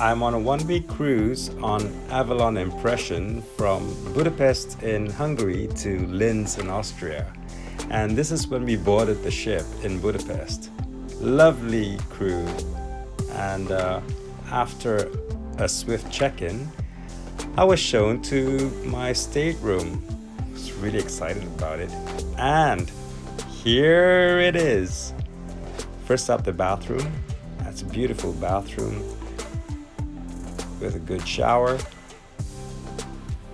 I'm on a one-week cruise on Avalon Impression from Budapest in Hungary to Linz in Austria. And this is when we boarded the ship in Budapest. Lovely crew. And after a swift check-in, I was shown to my stateroom. I was really excited about it. And here it is. First up, the bathroom. That's a beautiful bathroom with a good shower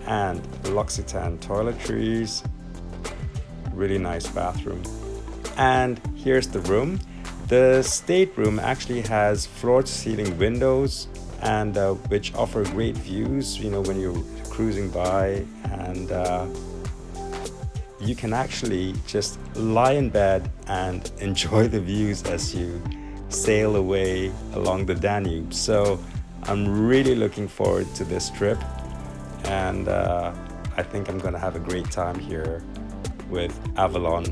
and L'Occitane toiletries. Really nice bathroom. And here's the room. The stateroom actually has floor-to-ceiling windows and which offer great views, you know, when you're cruising by, and you can actually just lie in bed and enjoy the views as you sail away along the Danube. So I'm really looking forward to this trip, and I think I'm gonna have a great time here with Avalon.